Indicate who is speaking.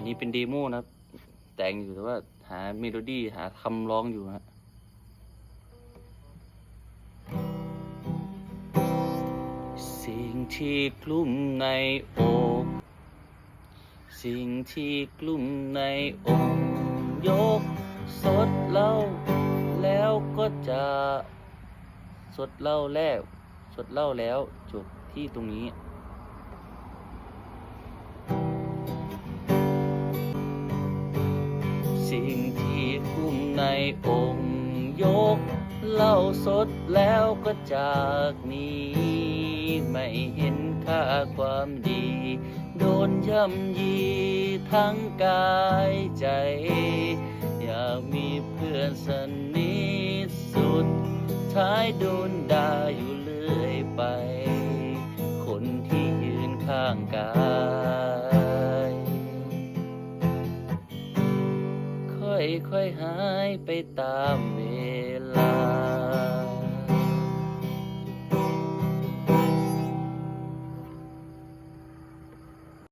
Speaker 1: นนี้เป็นเดโมนะครับแต่งอยู่แต่ว่าหาเมโลดี้หาคำร้องอยู่ฮะสิ่งที่กลุ่มในอกสิ่งที่กลุ่มในอกยกสดเล่าแล้วก็จะสดเล่าแล้วสดเล่าแล้วจบที่ตรงนี้สิ่งที่กลุ่มในองค์ยกเล่าสดแล้วก็จากนี้ไม่เห็นค่าความดีโดนย่ำยีทั้งกายใจอยากมีเพื่อนสนิทสุดท้ายโดนด่าอยู่เรื่อยไปคนที่ยืนข้างกายค่อยๆหายไปตามเว